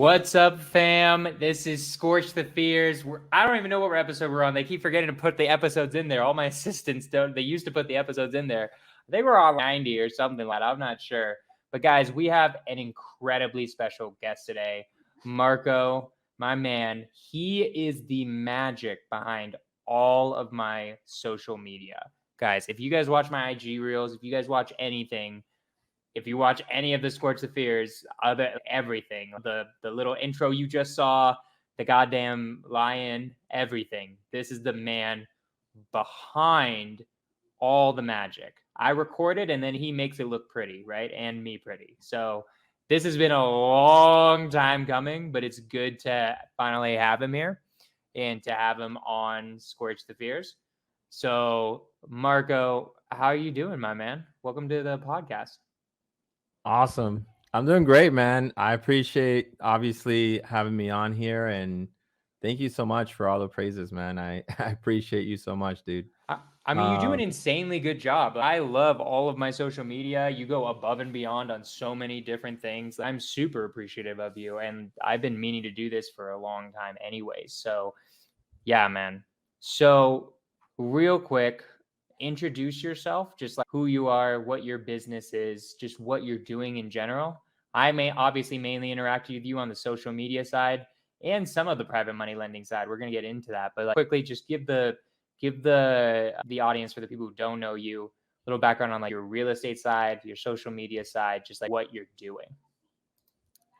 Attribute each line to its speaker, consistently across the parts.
Speaker 1: What's up, fam? This is Scorch the Fears. I don't even know what episode we're on. They keep forgetting to put the episodes in there. All my assistants don't. They used to put the episodes in there. They were on 90 or something like that. I'm not sure. But guys, we have an incredibly special guest today. Marco, my man, he is the magic behind all of my social media. Guys, if you guys watch my IG reels, if you guys watch anything, if you watch any of the Scorch the Fears, everything, the little intro you just saw, the goddamn lion, everything. This is the man behind all the magic. I record it and then he makes it look pretty, right? And me pretty. So this has been a long time coming, but it's good to finally have him here and to have him on Scorch the Fears. So Marco, how are you doing, my man? Welcome to the podcast.
Speaker 2: Awesome. I'm doing great, man. I appreciate obviously having me on here, and thank you so much for all the praises, man. I appreciate you so much, dude.
Speaker 1: I mean, you do an
Speaker 2: Um,
Speaker 1: insanely good job. I love all of my social media. You go above and beyond on so many different things. I'm super appreciative of you. And I've been meaning to do this for a long time anyway. So, yeah, man. So, real quick, introduce yourself, just like who you are, what your business is, just what you're doing in general. I may obviously mainly interact with you on the social media side and some of the private money lending side. We're going to get into that, but like quickly, just give the audience, for the people who don't know you, a little background on like your real estate side, your social media side, just like what you're doing.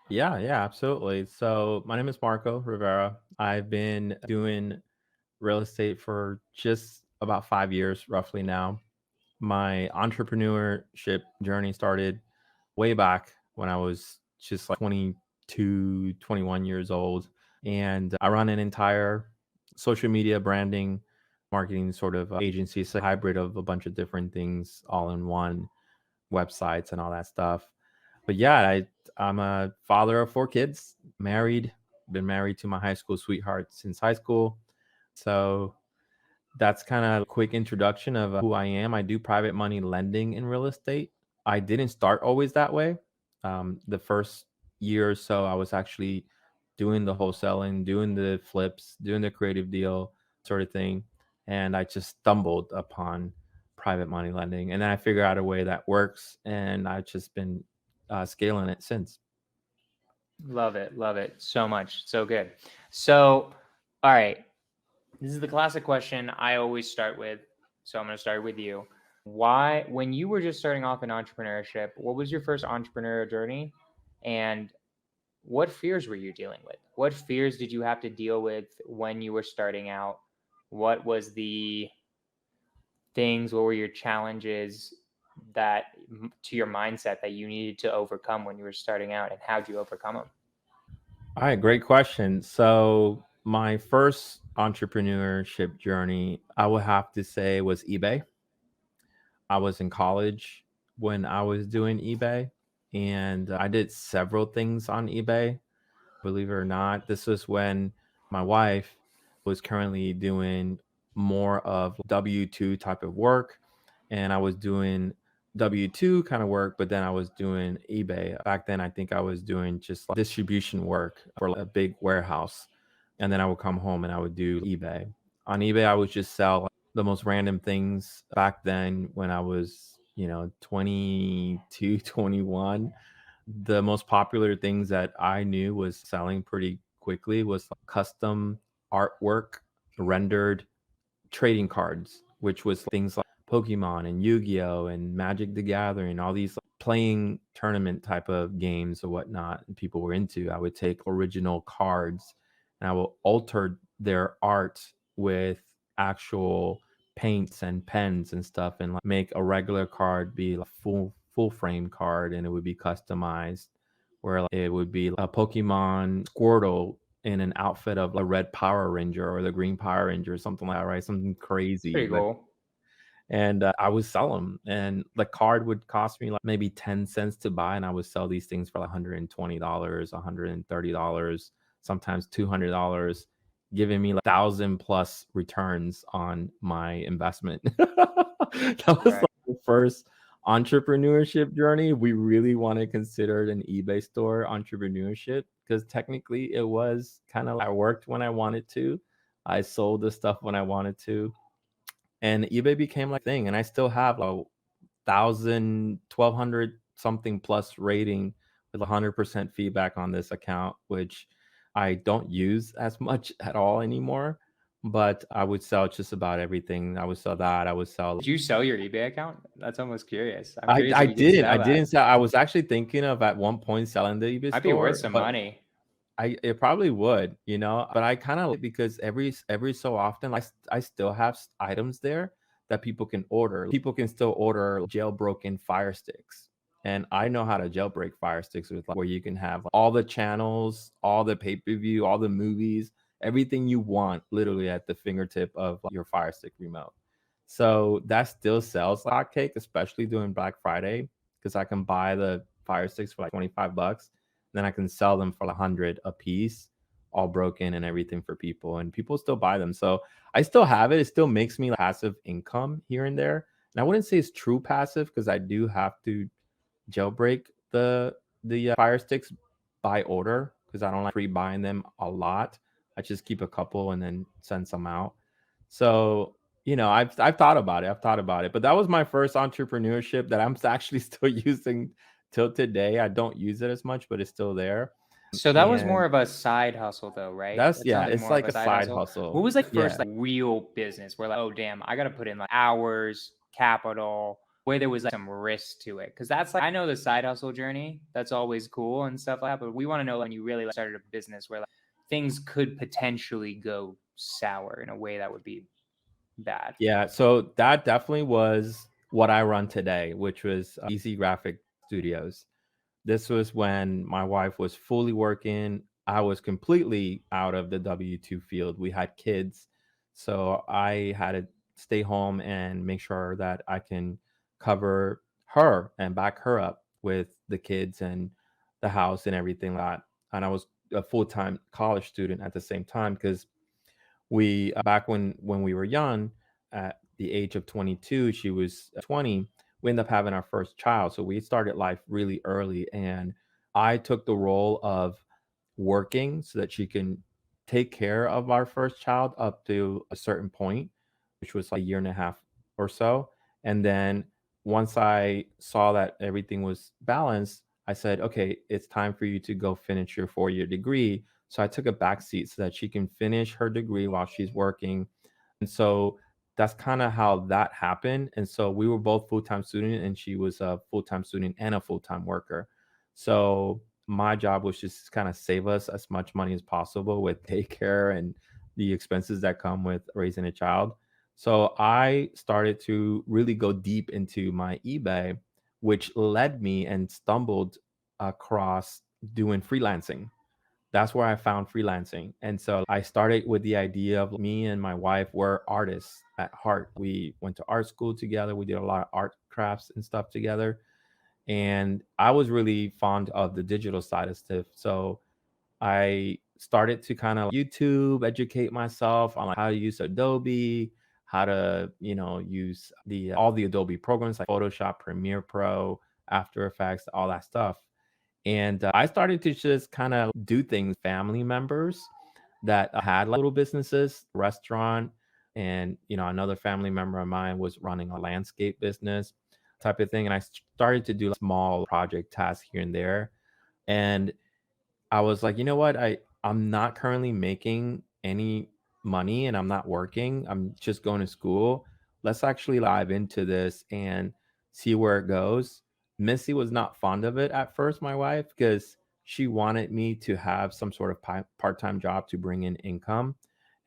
Speaker 2: yeah, absolutely. So my name is Marco Rivera. I've been doing real estate for just about 5 years, roughly now. My entrepreneurship journey started way back when I was just like 22, 21 years old. And I run an entire social media branding, marketing sort of agency. It's a hybrid of a bunch of different things all in one, websites and all that stuff. But yeah, I'm a father of 4 kids, married, been married to my high school sweetheart since high school. So that's kind of a quick introduction of who I am. I do private money lending in real estate. I didn't start always that way. The first year or so, I was actually doing the wholesaling, doing the flips, doing the creative deal sort of thing. And I just stumbled upon private money lending. And then I figured out a way that works. And I've just been scaling it since.
Speaker 1: Love it. Love it so much. So good. So, all right. This is the classic question I always start with. So I'm going to start with you. Why, when you were just starting off in entrepreneurship, what was your first entrepreneurial journey? And what fears were you dealing with? What fears did you have to deal with when you were starting out? What was the things, what were your challenges that to your mindset that you needed to overcome when you were starting out, and how did you overcome them?
Speaker 2: All right, great question. So, my first entrepreneurship journey, I would have to say, was eBay. I was in college when I was doing eBay, and I did several things on eBay. Believe it or not, this was when my wife was currently doing more of W-2 type of work, and I was doing W-2 kind of work, but then I was doing eBay. Back then, I think I was doing just like distribution work for like a big warehouse, and then I would come home and I would do eBay. On eBay, I would just sell like the most random things back then when I was, 22, 21. The most popular things that I knew was selling pretty quickly was like custom artwork, rendered trading cards, which was things like Pokemon and Yu-Gi-Oh and Magic the Gathering, all these like, playing tournament type of games or whatnot and people were into. I would take original cards and I will alter their art with actual paints and pens and stuff, and like make a regular card be like full frame card, and it would be customized where like, it would be a Pokemon Squirtle in an outfit of a red Power Ranger or the green Power Ranger or something like that, right? Something crazy.
Speaker 1: Pretty
Speaker 2: But
Speaker 1: cool.
Speaker 2: and I would sell them, and the card would cost me like maybe 10 cents to buy, and I would sell these things for like $120, $130, sometimes $200, giving me like 1,000 plus returns on my investment. That was
Speaker 1: Right.
Speaker 2: like the first entrepreneurship journey. We really want to consider it an eBay store entrepreneurship because technically it was kind of, I worked when I wanted to. I sold the stuff when I wanted to. And eBay became like a thing. And I still have a 1,200 something plus rating with 100% feedback on this account, which I don't use as much at all anymore. But I would sell just about everything. I would sell that. I would sell.
Speaker 1: Did you sell your eBay account? That's almost curious. I'm
Speaker 2: I
Speaker 1: curious
Speaker 2: I
Speaker 1: if you could
Speaker 2: didn't.
Speaker 1: sell
Speaker 2: I
Speaker 1: that.
Speaker 2: didn't sell. I was actually thinking of at one point selling the eBay
Speaker 1: Might be worth
Speaker 2: store,
Speaker 1: some
Speaker 2: but
Speaker 1: money.
Speaker 2: it probably would, but I kind of, because every so often, I still have items there that people can order. People can still order jailbroken Fire Sticks, and I know how to jailbreak Fire Sticks with, like, where you can have all the channels, all the pay-per-view, all the movies, everything you want, literally at the fingertip of, like, your Fire Stick remote. So that still sells like hotcake, especially during Black Friday, because I can buy the Fire Sticks for like $25. Then I can sell them for 100 a piece, all broken and everything for people, and people still buy them. So I still have it. It still makes me passive income here and there. And I wouldn't say it's true passive, because I do have to jailbreak the Fire Sticks by order, because I don't like pre-buying them a lot. I just keep a couple and then send some out. So, I've thought about it. I've thought about it. But that was my first entrepreneurship that I'm actually still using till today. I don't use it as much, but it's still there.
Speaker 1: So that was more
Speaker 2: And
Speaker 1: of a side hustle, though, right?
Speaker 2: that's,
Speaker 1: That
Speaker 2: yeah,
Speaker 1: sounded
Speaker 2: it's
Speaker 1: more of
Speaker 2: like
Speaker 1: a
Speaker 2: a
Speaker 1: side
Speaker 2: side
Speaker 1: hustle. What
Speaker 2: hustle.
Speaker 1: was like first
Speaker 2: Yeah.
Speaker 1: like real business where, like, oh damn, I got to put in like hours, capital, where there was like some risk to it? Because that's like, I know the side hustle journey. That's always cool and stuff like that. But we want to know, like, when you really, like, started a business where, like, things could potentially go sour in a way that would be bad.
Speaker 2: Yeah, so that definitely was what I run today, which was Easy Graphic Studios. This was when my wife was fully working. I was completely out of the W-2 field. We had kids. So I had to stay home and make sure that I can cover her and back her up with the kids and the house and everything like that. And I was a full-time college student at the same time, because we back when we were young, at the age of 22, she was 20, we ended up having our first child. So we started life really early, and I took the role of working so that she can take care of our first child up to a certain point, which was like a year and a half or so. And then once I saw that everything was balanced, I said, okay, it's time for you to go finish your 4-year degree. So I took a back seat so that she can finish her degree while she's working. And so that's kind of how that happened. And so we were both full-time student, and she was a full-time student and a full-time worker. So my job was just kind of save us as much money as possible with daycare and the expenses that come with raising a child. So I started to really go deep into my eBay, which led me and stumbled across doing freelancing. That's where I found freelancing. And so I started with the idea of, me and my wife were artists at heart. We went to art school together. We did a lot of art crafts and stuff together. And I was really fond of the digital side of stuff. So I started to kind of YouTube educate myself on, like, how to use Adobe, how to, use the all the Adobe programs like Photoshop, Premiere Pro, After Effects, all that stuff. And I started to just kind of do things. Family members that had like little businesses, restaurant, and another family member of mine was running a landscape business type of thing. And I started to do like small project tasks here and there. And I was like, you know what? I'm not currently making any money, and I'm not working. I'm just going to school. Let's actually dive into this and see where it goes. Missy was not fond of it at first, my wife, because she wanted me to have some sort of part-time job to bring in income.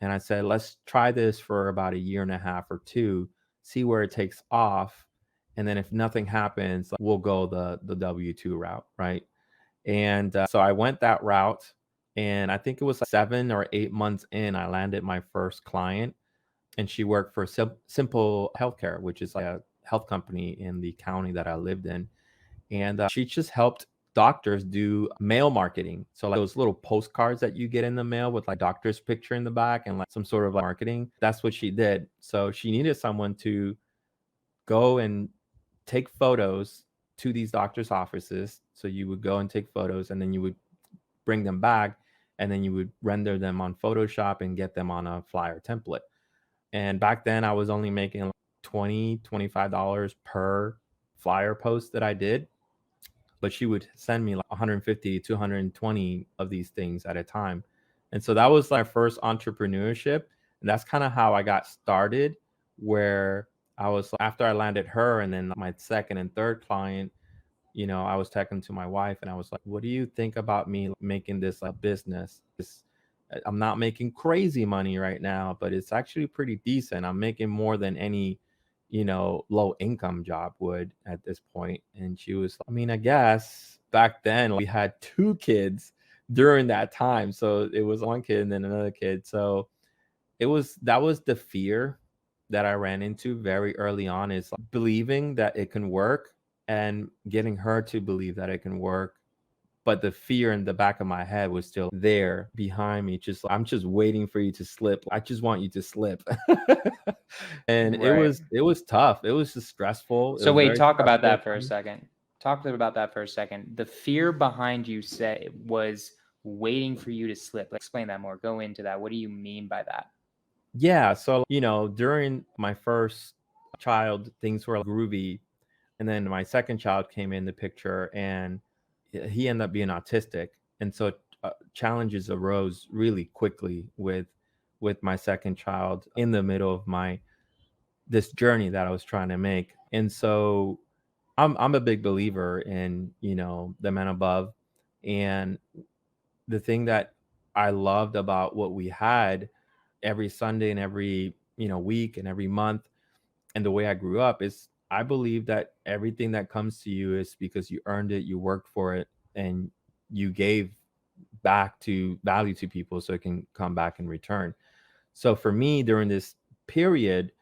Speaker 2: And I said, let's try this for about a year and a half or two, see where it takes off. And then if nothing happens, like, we'll go the W-2 route, right? And so I went that route. And I think it was like 7 or 8 months in, I landed my first client. And she worked for Simple Healthcare, which is like a health company in the county that I lived in. And she just helped doctors do mail marketing. So, like, those little postcards that you get in the mail with like doctor's picture in the back and like some sort of like marketing. That's what she did. So she needed someone to go and take photos to these doctors' offices. So you would go and take photos, and then you would bring them back, and then you would render them on Photoshop and get them on a flyer template. And back then I was only making like $25 per flyer post that I did, but she would send me like 150 to 120 of these things at a time. And so that was my first entrepreneurship. And that's kind of how I got started, where I was, after I landed her and then my second and third client, I was talking to my wife and I was like, what do you think about me making this a business? I'm not making crazy money right now, but it's actually pretty decent. I'm making more than any, low income job would at this point. And she was, I mean, I guess back then we had two kids during that time. So it was one kid and then another kid. So that was the fear that I ran into very early on, is like believing that it can work and getting her to believe that it can work. But the fear in the back of my head was still there behind me, just like, I'm just waiting for you to slip. I just want you to slip. And
Speaker 1: Right.
Speaker 2: it was tough. It was just stressful. It
Speaker 1: So
Speaker 2: was
Speaker 1: wait,
Speaker 2: very
Speaker 1: talk about
Speaker 2: stressful
Speaker 1: that for
Speaker 2: for
Speaker 1: a
Speaker 2: me.
Speaker 1: second. Talk to me about that for a second. The fear behind you say was waiting for you to slip. Explain that more. Go into that. What do you mean by that?
Speaker 2: Yeah. So, during my first child, things were groovy. And then my second child came in the picture and he ended up being autistic. And so challenges arose really quickly with my second child in the middle of my this journey that I was trying to make. And so I'm a big believer in, the men above. And the thing that I loved about what we had every Sunday and every, week and every month, and the way I grew up, is I believe that everything that comes to you is because you earned it, you worked for it, and you gave back to value to people so it can come back in return. So for me, during this period,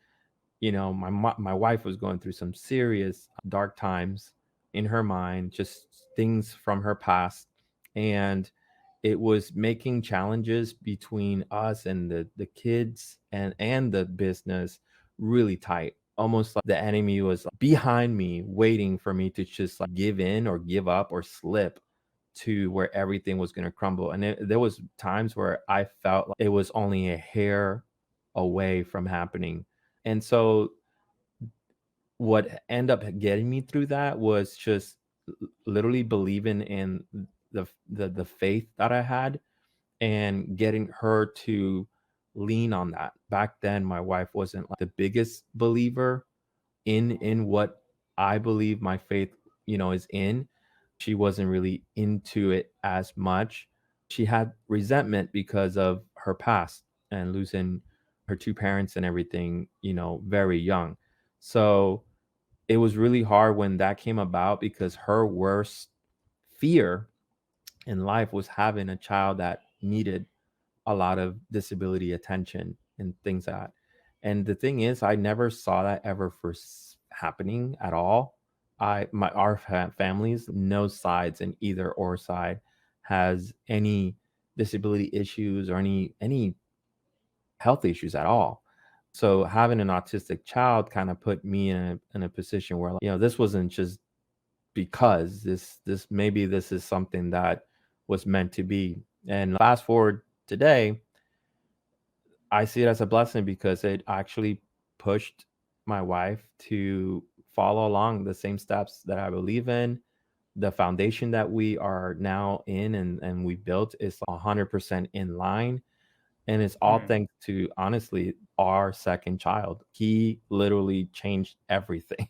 Speaker 2: my wife was going through some serious dark times in her mind, just things from her past, and it was making challenges between us and the kids and the business really tight. Almost like the enemy was behind me, waiting for me to just like give in or give up or slip to where everything was going to crumble. And there was times where I felt like it was only a hair away from happening. And so what ended up getting me through that was just literally believing in the faith that I had and getting her to lean on that. Back then my wife wasn't like the biggest believer in what I believe my faith, is in. She wasn't really into it as much. She had resentment because of her past and losing her two parents and everything, very young. So it was really hard when that came about, because her worst fear in life was having a child that needed a lot of disability attention and things like that. And the thing is, I never saw that ever happening at all. Our families, no sides in either or side has any disability issues or any health issues at all. So having an autistic child kind of put me in a position where, this wasn't just because this maybe this is something that was meant to be. And fast forward today, I see it as a blessing because it actually pushed my wife to follow along the same steps that I believe in. The foundation that we are now in and we built is 100% in line. And it's all
Speaker 1: Hmm.
Speaker 2: thanks to, honestly, our second child. He literally changed everything.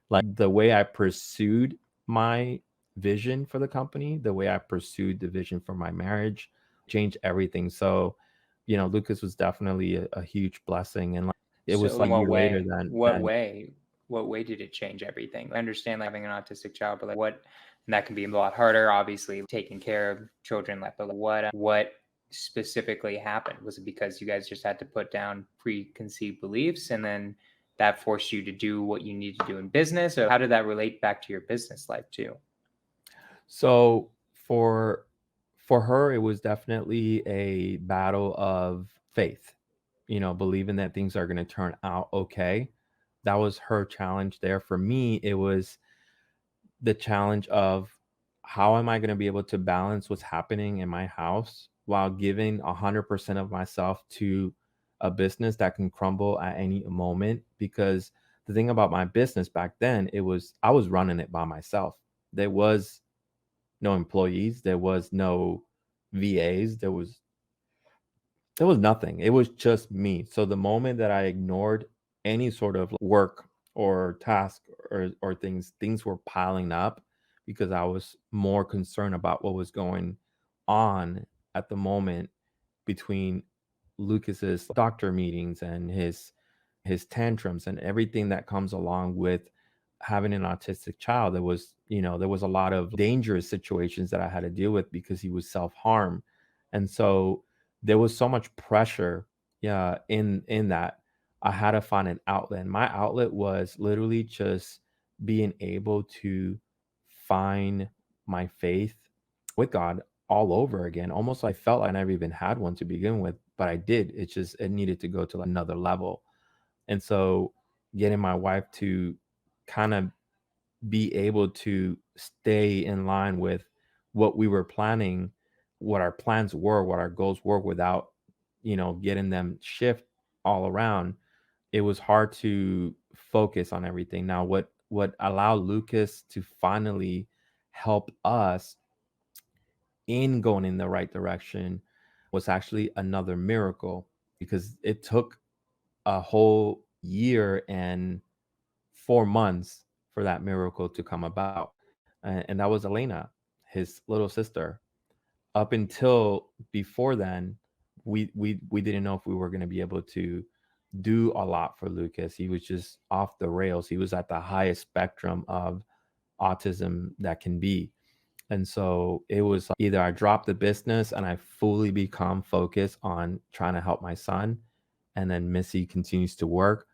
Speaker 2: Like the way I pursued my vision for the company, the way I pursued the vision for my marriage changed everything. So, Lucas was definitely a huge blessing. And like, it was
Speaker 1: So
Speaker 2: like
Speaker 1: in
Speaker 2: a
Speaker 1: what
Speaker 2: year later
Speaker 1: way?
Speaker 2: than
Speaker 1: What way? What way did it change everything? I understand like having an autistic child, but like what, and that can be a lot harder, obviously, taking care of children. Like, but what specifically happened? Was it because you guys just had to put down preconceived beliefs and then that forced you to do what you need to do in business? Or how did that relate back to your business life too?
Speaker 2: So for her, it was definitely a battle of faith, believing that things are going to turn out okay. That was her challenge there. For me, it was the challenge of how am I going to be able to balance what's happening in my house while giving 100% of myself to a business that can crumble at any moment? Because the thing about my business back then, it was I was running it by myself. There was no employees, there was no VAs, there was nothing. It was just me. So the moment that I ignored any sort of work or task or things were piling up because I was more concerned about what was going on at the moment between Lucas's doctor meetings and his tantrums and everything that comes along with having an autistic child. There was a lot of dangerous situations that I had to deal with because he was self-harm. And so there was so much pressure, yeah, in that I had to find an outlet. And my outlet was literally just being able to find my faith with God all over again. Almost like I felt like I never even had one to begin with, but I did. It needed to go to another level. And so getting my wife to kind of be able to stay in line with what we were planning, what our plans were, what our goals were without, getting them shift all around. It was hard to focus on everything. Now, what allowed Lucas to finally help us in going in the right direction was actually another miracle because it took a whole year and 4 months for that miracle to come about. And that was Elena, his little sister. Up until before then, we didn't know if we were going to be able to do a lot for Lucas. He was just off the rails. He was at the highest spectrum of autism that can be. And so it was either I drop the business and I fully become focused on trying to help my son, and then Missy continues to work,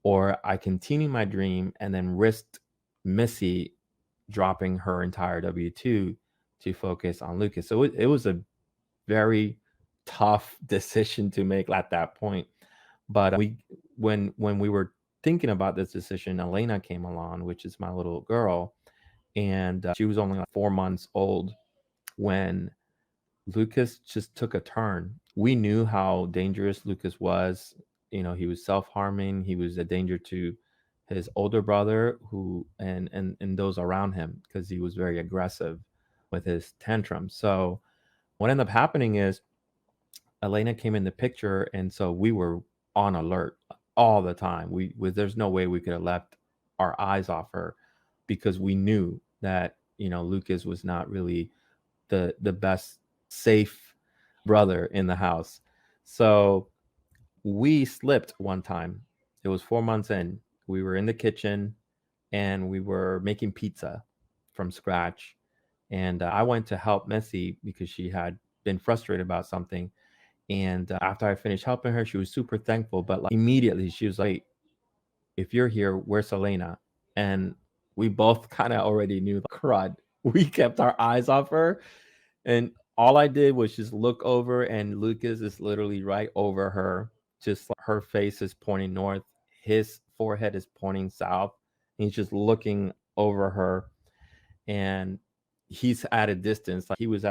Speaker 2: or I continue my dream and then risk Missy dropping her entire W 2 to focus on Lucas. So it was a very tough decision to make at that point. But when we were thinking about this decision, Elena came along, which is my little girl, and she was only like 4 months old when Lucas just took a turn. We knew how dangerous Lucas was. He was self-harming. He was a danger to his older brother who and those around him because he was very aggressive with his tantrums. So what ended up happening is Elena came in the picture, and so we were on alert all the time. There's no way we could have left our eyes off her because we knew that Lucas was not really the best safe brother in the house. So we slipped one time. It was 4 months in. We were in the kitchen and we were making pizza from scratch. And I went to help Missy because she had been frustrated about something. And after I finished helping her, she was super thankful. But like immediately, she was like, "If you're here, where's Selena?" And we both kind of already knew, like, crud. We kept our eyes off her, and all I did was just look over, and Lucas is literally right over her. Just like her face is pointing north, his forehead is pointing south. He's just looking over her, and he's at a distance. Like he was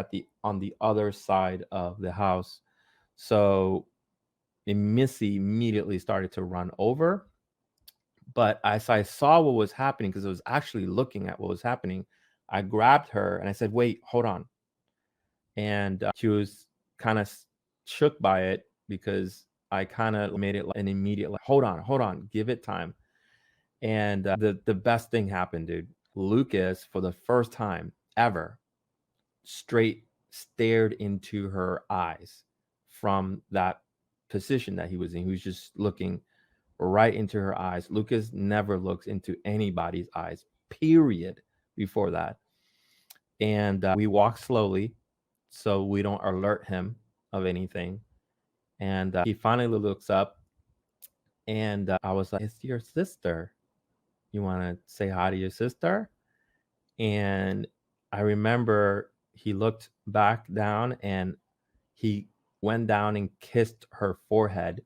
Speaker 2: on the other side of the house. So Missy immediately started to run over. But as I saw what was happening, because I was actually looking at what was happening, I grabbed her and I said, "Wait, hold on." And she was kind of shook by it because I kind of made it like an immediate, like, hold on, give it time. And the best thing happened, dude. Lucas, for the first time ever, straight stared into her eyes from that position that he was in. He was just looking right into her eyes. Lucas never looks into anybody's eyes, period, before that. And we walk slowly so we don't alert him of anything. And he finally looks up, and I was like, "It's your sister. You want to say hi to your sister?" And I remember he looked back down and he went down and kissed her forehead.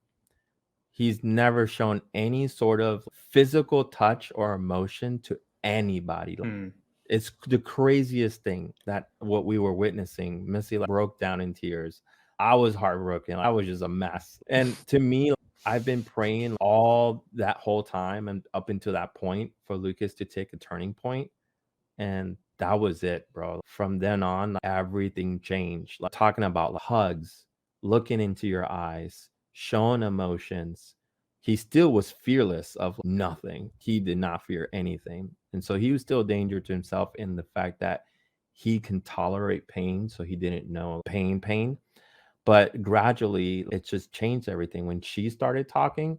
Speaker 2: He's never shown any sort of physical touch or emotion to anybody.
Speaker 1: Hmm.
Speaker 2: It's the craziest thing that what we were witnessing. Missy like broke down in tears. I was heartbroken. I was just a mess. And to me, I've been praying all that whole time and up until that point for Lucas to take a turning point, and that was it, bro. From then on, like, everything changed. Like talking about like, hugs, looking into your eyes, showing emotions. He still was fearless of nothing. He did not fear anything. And so he was still a danger to himself in the fact that he can tolerate pain. So he didn't know pain. But gradually, it just changed everything. When she started talking,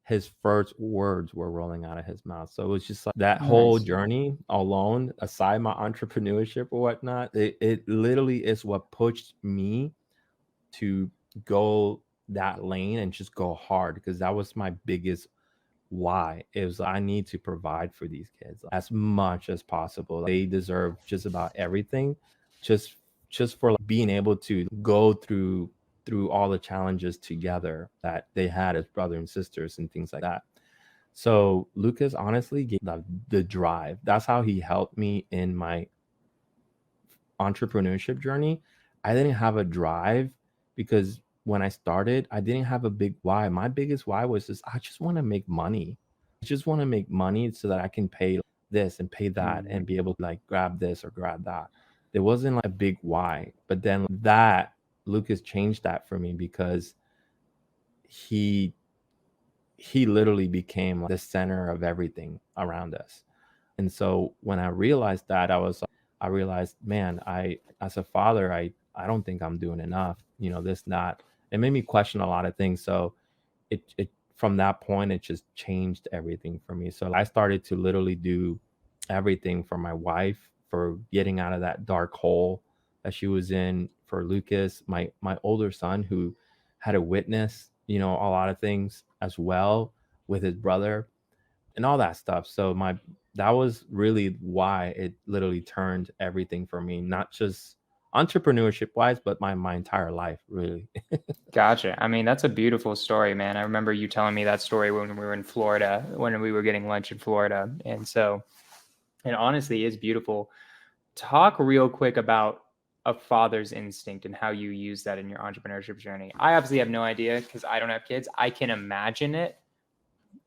Speaker 2: his first words were rolling out of his mouth. So it was just like that whole
Speaker 1: Nice.
Speaker 2: journey alone, aside my entrepreneurship or whatnot, it literally is what pushed me to go that lane and just go hard because that was my biggest why. It was I need to provide for these kids as much as possible. They deserve just about everything, just just for like, being able to go through all the challenges together that they had as brother and sisters and things like that. So Lucas honestly gave the drive. That's how he helped me in my entrepreneurship journey. I didn't have a drive because when I started, I didn't have a big why. My biggest why was just I just want to make money. I just want to make money so that I can pay this and pay that
Speaker 1: Mhm.
Speaker 2: and be able to like grab this or grab that. There wasn't like a big why. But then that Lucas changed that for me because he he literally became like the center of everything around us. And so when I realized that, I realized, man, I as a father, I don't think I'm doing enough. You know, this not. It made me question a lot of things. So it from that point, it just changed everything for me. So I started to literally do everything for my wife, for getting out of that dark hole that she was in, for Lucas, my older son, who had to witness, you know, a lot of things as well with his brother and all that stuff. So my that was really why it literally turned everything for me, not just entrepreneurship wise, but my entire life, really.
Speaker 1: Gotcha. I mean, that's a beautiful story, man. I remember you telling me that story when we were in Florida, when we were getting lunch in Florida. And so it honestly is beautiful. Talk real quick about a father's instinct and how you use that in your entrepreneurship journey. I obviously have no idea because I don't have kids. I can imagine it,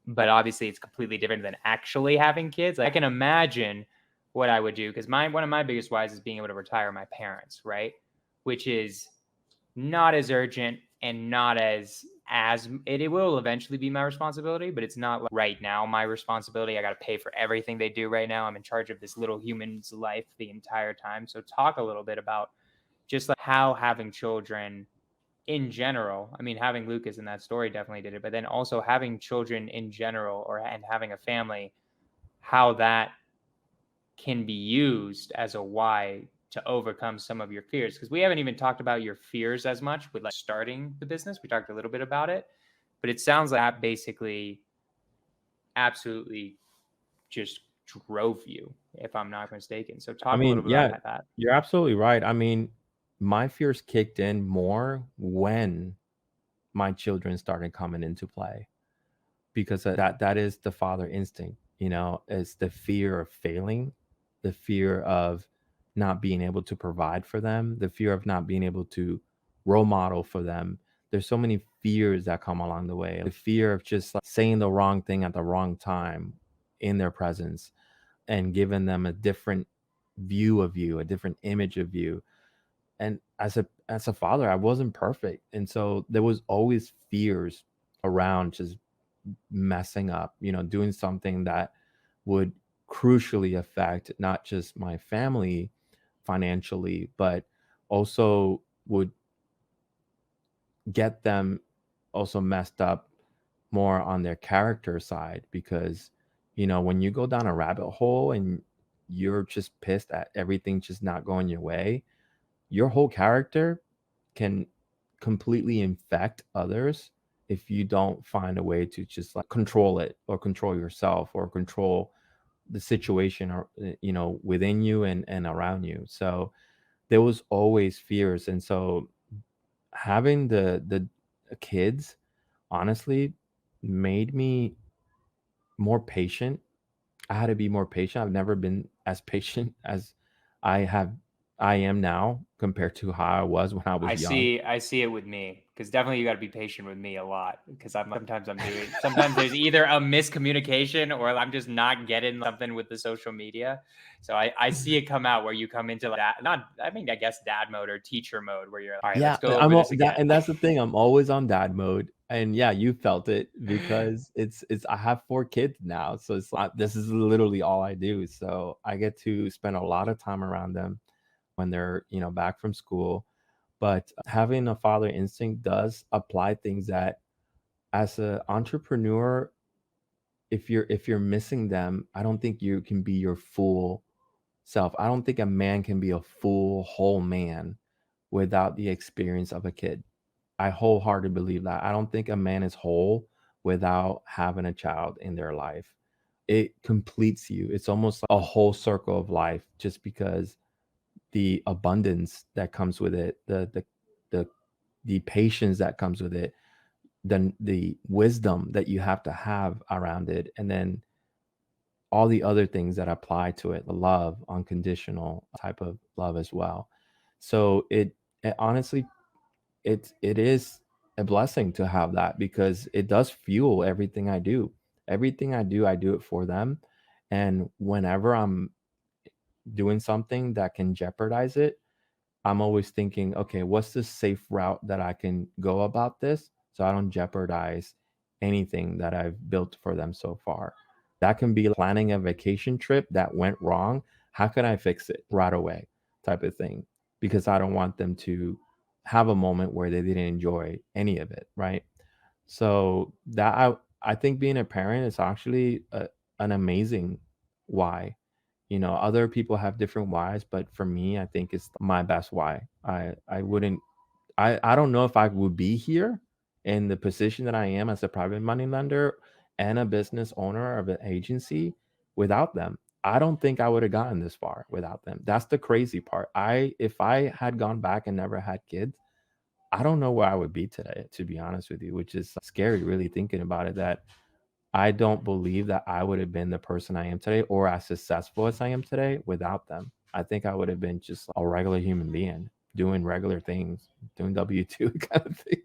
Speaker 1: but obviously it's completely different than actually having kids. I can imagine what I would do because one of my biggest whys is being able to retire my parents, right? Which is not as urgent and not as it will eventually be my responsibility, but it's not like right now my responsibility. I got to pay for everything they do right now. I'm in charge of this little human's life the entire time. So talk a little bit about just like how having children in general, I mean, having Lucas in that story definitely did it, but then also having children in general and having a family, how that can be used as a why to overcome some of your fears. Because we haven't even talked about your fears as much with like starting the business. We talked a little bit about it, but it sounds like that basically absolutely just drove you, if I'm not mistaken. So
Speaker 2: I
Speaker 1: talk a little
Speaker 2: mean,
Speaker 1: bit
Speaker 2: yeah,
Speaker 1: about that.
Speaker 2: you're absolutely right. I mean, my fears kicked in more when my children started coming into play because that is the father instinct, you know, it's the fear of failing, the fear of not being able to provide for them, the fear of not being able to role model for them. There's so many fears that come along the way. The fear of just like saying the wrong thing at the wrong time in their presence and giving them a different view of you, a different image of you. And as a father, I wasn't perfect. And so there was always fears around just messing up, you know, doing something that would crucially affect not just my family financially, but also would get them also messed up more on their character side. Because, you know, when you go down a rabbit hole and you're just pissed at everything just not going your way, your whole character can completely infect others if you don't find a way to just like control it or control yourself or control the situation or you know within you and around you. So there was always fears. And so having the kids honestly made me more patient. I had to be more patient. I've never been as patient as I have I am now compared to how I was when I was young.
Speaker 1: I see it with me, because definitely you got to be patient with me a lot, because sometimes there's either a miscommunication or I'm just not getting something with the social media. So I see it come out where you come into like that, not, I mean, I guess dad mode or teacher mode, where you're like, all right, let's
Speaker 2: Yeah,
Speaker 1: go over this again.
Speaker 2: and that's the thing. I'm always on dad mode, and yeah, you felt it because it's. I have 4 kids now, so it's like this is literally all I do. So I get to spend a lot of time around them when they're back from school. But having a father instinct does apply things that, as an entrepreneur, if you're missing them, I don't think you can be your full self. I don't think a man can be a full whole man without the experience of a kid. I wholeheartedly believe that. I don't think a man is whole without having a child in their life. It completes you. It's almost like a whole circle of life, just because the abundance that comes with it, the the patience that comes with it, the wisdom that you have to have around it, and then all the other things that apply to it, the love, unconditional type of love as well. So it honestly, it is a blessing to have that, because it does fuel everything I do. Everything I do it for them. And whenever I'm doing something that can jeopardize it, I'm always thinking, okay, what's the safe route that I can go about this so I don't jeopardize anything that I've built for them so far? That can be planning a vacation trip that went wrong. How can I fix it right away? Type of thing. Because I don't want them to have a moment where they didn't enjoy any of it, right? So that I think being a parent is actually an amazing why. Other people have different whys, but for me, I think it's my best why. I wouldn't I don't know if I would be here in the position that I am as a private money lender and a business owner of an agency without them. I don't think I would have gotten this far without them. That's the crazy part. If I had gone back and never had kids, I don't know where I would be today, to be honest with you, which is scary really thinking about it, that I don't believe that I would have been the person I am today or as successful as I am today without them. I think I would have been just a regular human being doing regular things, doing W-2 kind of thing,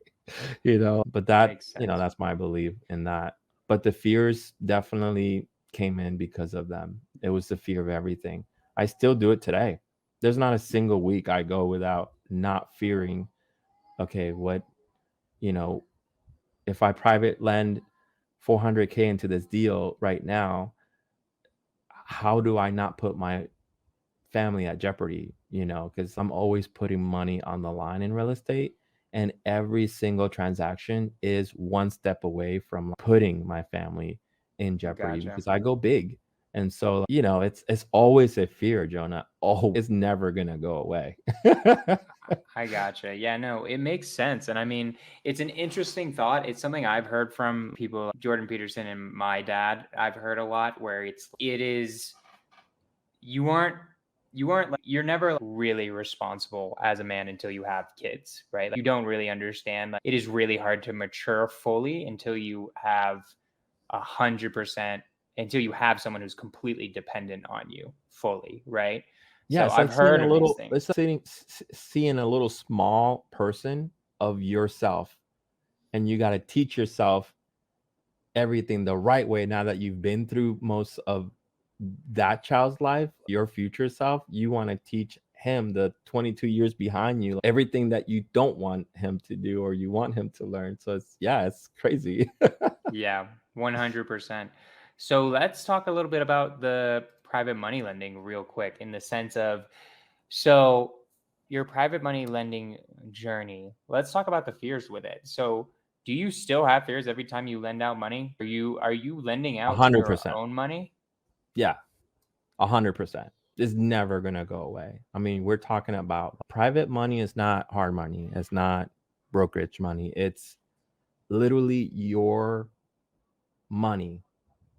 Speaker 2: But
Speaker 1: Makes sense.
Speaker 2: that's my belief in that. But the fears definitely came in because of them. It was the fear of everything. I still do it today. There's not a single week I go without not fearing, okay, what, you know, if I private lend 400K into this deal right now, how do I not put my family at jeopardy? Because I'm always putting money on the line in real estate, and every single transaction is one step away from putting my family in jeopardy
Speaker 1: Gotcha.
Speaker 2: because I go big. And so, it's always a fear, Jonah. Oh, it's never gonna go away.
Speaker 1: I gotcha. Yeah, no, it makes sense. And I mean, it's an interesting thought. It's something I've heard from people like Jordan Peterson and my dad. I've heard a lot where it is, you aren't you're never really responsible as a man until you have kids, right? Like, you don't really understand. Like, it is really hard to mature fully until you have 100%, until you have someone who's completely dependent on you fully, right?
Speaker 2: Yeah,
Speaker 1: So
Speaker 2: it's
Speaker 1: I've
Speaker 2: like seeing
Speaker 1: heard
Speaker 2: a
Speaker 1: of these
Speaker 2: little
Speaker 1: things.
Speaker 2: it's like seeing a little small person of yourself, and you got to teach yourself everything the right way. Now that you've been through most of that child's life, your future self, you want to teach him, the 22 years behind you, everything that you don't want him to do or you want him to learn. So it's crazy.
Speaker 1: Yeah, 100%. So let's talk a little bit about the private money lending real quick, in the sense of, so your private money lending journey. Let's talk about the fears with it. So do you still have fears every time you lend out money? Are you lending out your
Speaker 2: 100%.
Speaker 1: own money?
Speaker 2: Yeah, 100%. It's never going to go away. I mean, we're talking about private money is not hard money. It's not brokerage money. It's literally money,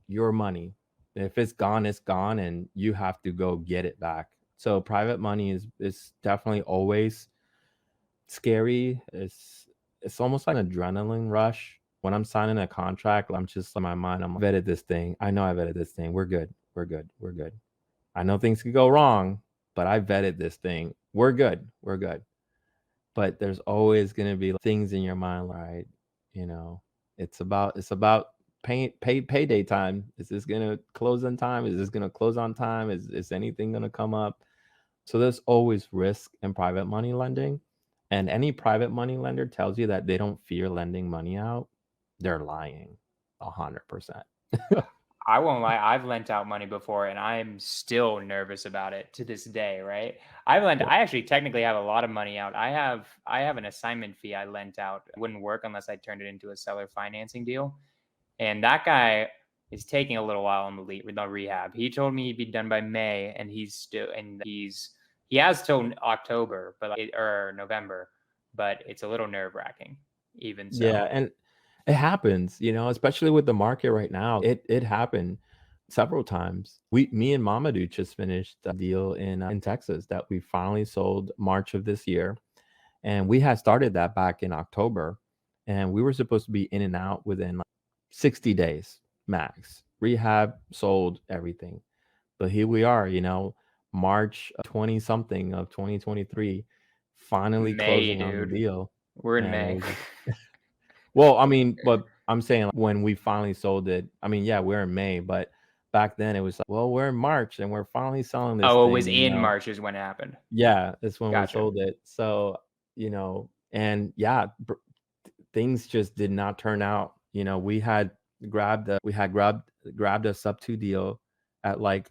Speaker 2: your money. If it's gone, it's gone, and you have to go get it back. So private money is definitely always scary. It's almost like an adrenaline rush. When I'm signing a contract, I'm just in my mind, I'm vetted this thing. I know I vetted this thing. We're good. We're good. We're good. I know things could go wrong, but I vetted this thing. We're good. We're good. But there's always going to be things in your mind, right? You know, it's about payday time. Is this going to close on time? Is this going to close on time? Is anything going to come up? So there's always risk in private money lending. And any private money lender tells you that they don't fear lending money out, they're lying 100%.
Speaker 1: I won't lie, I've lent out money before and I'm still nervous about it to this day, right? I actually technically have a lot of money out. I have an assignment fee I lent out. It wouldn't work unless I turned it into a seller financing deal. And that guy is taking a little while on the rehab. He told me he'd be done by May, and he has till October, or November, but it's a little nerve wracking. Even so,
Speaker 2: Yeah, and it happens, especially with the market right now. It happened several times. Me and Mamadou just finished a deal in Texas that we finally sold March of this year, and we had started that back in October, and we were supposed to be in and out within like 60 days max. Rehab, sold everything, but here we are, March 20 something of 2023, finally
Speaker 1: May,
Speaker 2: closing on the
Speaker 1: dude,
Speaker 2: deal,
Speaker 1: we're in
Speaker 2: and it
Speaker 1: May.
Speaker 2: was just well, I mean, but I'm saying like, when we finally sold it, I mean, yeah, we're in May, but back then it was like, well, we're in March and we're finally selling this
Speaker 1: Oh, it was
Speaker 2: thing,
Speaker 1: in March is when it happened.
Speaker 2: Yeah, that's when we
Speaker 1: Gotcha.
Speaker 2: sold it. So, and yeah, things just did not turn out. We had grabbed a sub 2 deal at like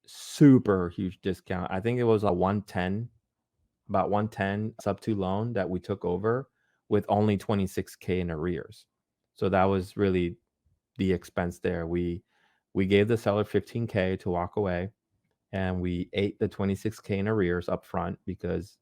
Speaker 2: super huge discount. I think it was a 110, about 110 sub 2 loan that we took over with only 26K in arrears. So that was really the expense there. We gave the seller 15K to walk away, and we ate the 26K in arrears up front because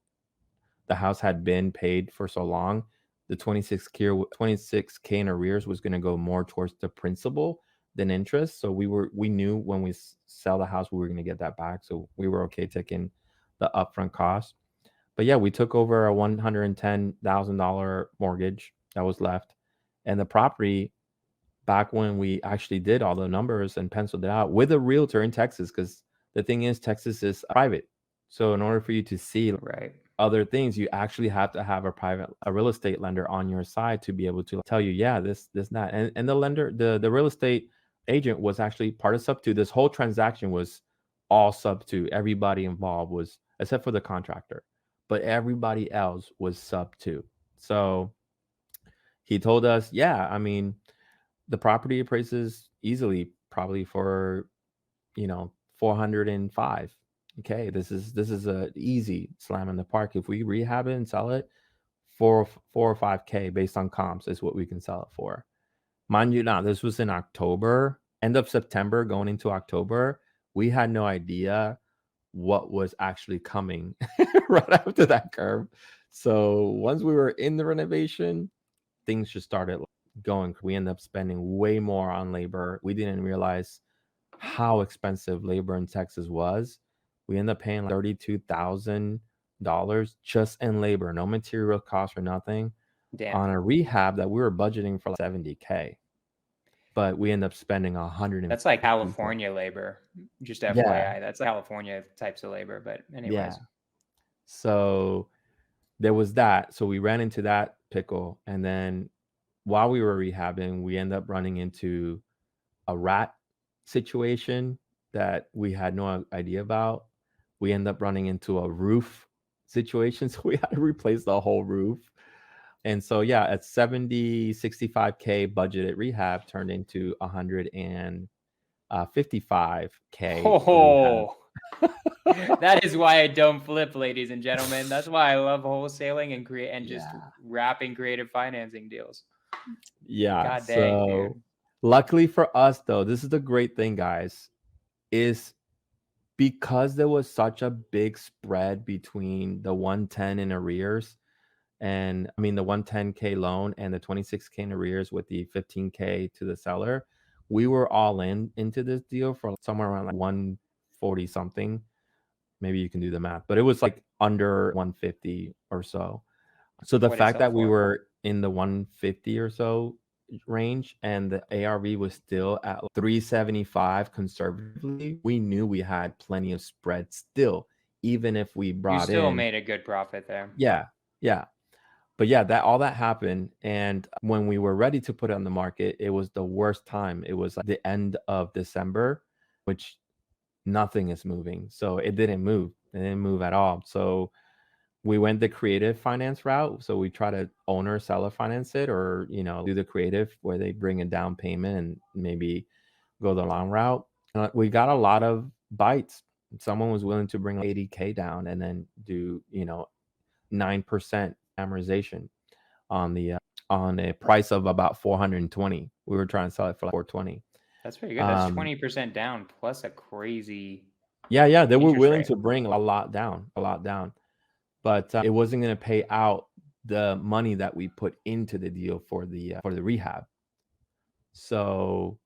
Speaker 2: the house had been paid for so long. The 26K in arrears was going to go more towards the principal than interest. So we knew when we sell the house we were going to get that back. So we were okay taking the upfront cost. But yeah, we took over a $110,000 mortgage that was left, and the property, back when we actually did all the numbers and penciled it out with a realtor in Texas, because the thing is, Texas is private. So in order for you to see
Speaker 1: Right.
Speaker 2: other things, you actually have to have a real estate lender on your side to be able to tell you, yeah, this, that. And the lender, the real estate agent was actually part of sub 2. This whole transaction was all sub 2. Everybody involved was, except for the contractor, but everybody else was sub 2. So he told us, yeah, I mean, the property appraises easily, probably for 405. Okay, this is a easy slam in the park. If we rehab it and sell it, 4 or 5K based on comps is what we can sell it for. Mind you, now this was in October, end of September, going into October. We had no idea what was actually coming right after that curve. So once we were in the renovation, things just started going. We ended up spending way more on labor. We didn't realize how expensive labor in Texas was. We ended up paying like $32,000 just in labor, no material costs or nothing,
Speaker 1: Damn.
Speaker 2: on a rehab that we were budgeting for like 70K. But we ended up spending 150K.
Speaker 1: That's like California labor. Just FYI,
Speaker 2: Yeah,
Speaker 1: that's like California types of labor. But anyways,
Speaker 2: yeah. So there was that. So we ran into that pickle, and then while we were rehabbing, we ended up running into a rat situation that we had no idea about. We ended up running into a roof situation, so we had to replace the whole roof. And so yeah, at 65K budgeted rehab turned into 155K for rehab.
Speaker 1: oh, that is why I don't flip, ladies and gentlemen. That's why I love wholesaling and just
Speaker 2: Yeah.
Speaker 1: wrapping creative financing deals.
Speaker 2: Yeah.
Speaker 1: God dang, dude.
Speaker 2: So luckily for us though, this is the great thing, guys, is because there was such a big spread between the 110 in arrears, and I mean the 110K loan and the 26K in arrears with the 15K to the seller, we were all into this deal for somewhere around like 140 something. Maybe you can do the math, but it was like under 150 or so. So the
Speaker 1: What did it
Speaker 2: fact
Speaker 1: sell
Speaker 2: that we
Speaker 1: for?
Speaker 2: were in the 150 or so range and the ARV was still at 375 conservatively, we knew we had plenty of spread still, even if we
Speaker 1: You
Speaker 2: brought
Speaker 1: still
Speaker 2: in.
Speaker 1: made a good profit there.
Speaker 2: Yeah, yeah. But yeah, that all that happened. And when we were ready to put it on the market, it was the worst time. It was like the end of December, which nothing is moving. So it didn't move. It didn't move at all. So we went the creative finance route. So we try to owner seller finance it, or do the creative where they bring a down payment and maybe go the long route. We got a lot of bites. Someone was willing to bring 80K down and then do 9% amortization on a price of about 420. We were trying to sell it for like 420.
Speaker 1: That's pretty good. That's 20% down plus a crazy.
Speaker 2: Yeah, they were willing
Speaker 1: rate.
Speaker 2: to bring a lot down, but it wasn't going to pay out the money that we put into the deal for the rehab. So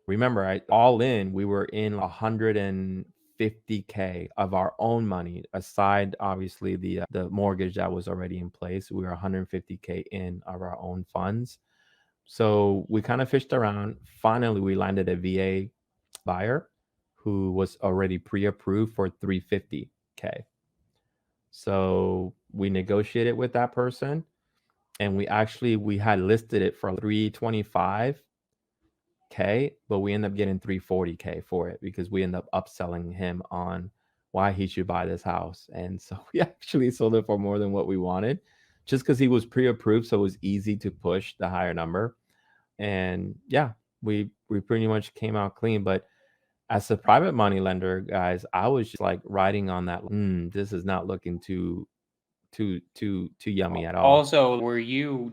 Speaker 2: remember, all in, we were in 150K of our own money, aside obviously the mortgage that was already in place. We were 150K in of our own funds. So we kind of fished around. Finally, we landed a VA buyer who was already pre-approved for 350K. So we negotiated with that person, and we had listed it for 325K, but we end up getting 340K for it because we end up upselling him on why he should buy this house. And so we actually sold it for more than what we wanted, just because he was pre-approved, so it was easy to push the higher number. And yeah, we pretty much came out clean. But as a private money lender, guys, I was just like riding on that. This is not looking too yummy at all.
Speaker 1: Also, were you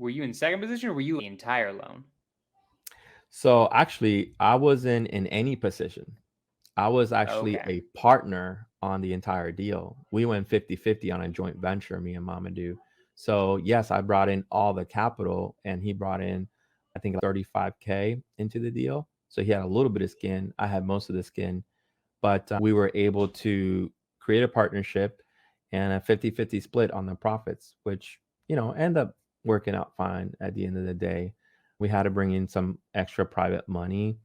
Speaker 1: in second position, or were you the entire loan?
Speaker 2: So actually, I wasn't in any position. I was actually a partner on the entire deal. We went 50-50 on a joint venture, me and Mamadou. So yes, I brought in all the capital, and he brought in, I think, 35K into the deal. So he had a little bit of skin. I had most of the skin, but we were able to create a partnership and a 50-50 split on the profits, which end up working out fine at the end of the day. We had to bring in some extra private money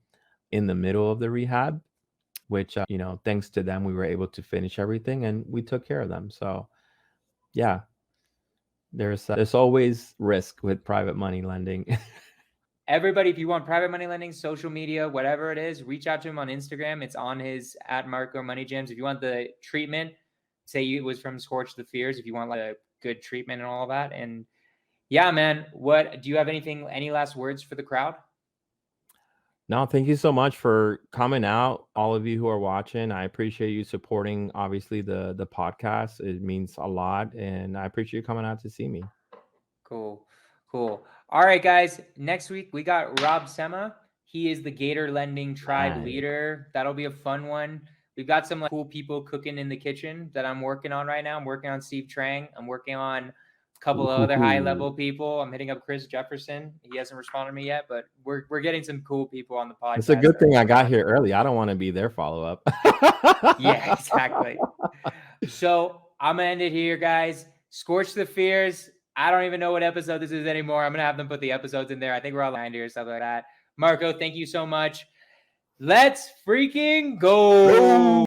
Speaker 2: in the middle of the rehab, which thanks to them, we were able to finish everything, and we took care of them. So yeah, there's always risk with private money lending.
Speaker 1: Everybody, if you want private money lending, social media, whatever it is, reach out to him on Instagram. It's on his @MarcoMoneyGems. If you want the treatment, say it was from Scorch the Fears. If you want like a good treatment and all that. And yeah, man, what do you have any last words for the crowd?
Speaker 2: No, thank you so much for coming out, all of you who are watching. I appreciate you supporting, obviously, the podcast. It means a lot, and I appreciate you coming out to see me.
Speaker 1: Cool. All right, guys. Next week, we got Rob Sema. He is the Gator Lending Tribe leader. That'll be a fun one. We've got some cool people cooking in the kitchen that I'm working on right now. I'm working on Steve Trang. I'm working on a couple of other high-level people. I'm hitting up Chris Jefferson. He hasn't responded to me yet, but we're getting some cool people on the podcast.
Speaker 2: It's a good thing I got here early. I don't want to be their follow-up.
Speaker 1: Yeah, exactly. So I'm going to end it here, guys. Scorch the Fears. I don't even know what episode this is anymore. I'm going to have them put the episodes in there. I think we're all 90 or something like that. Marco, thank you so much. Let's freaking go.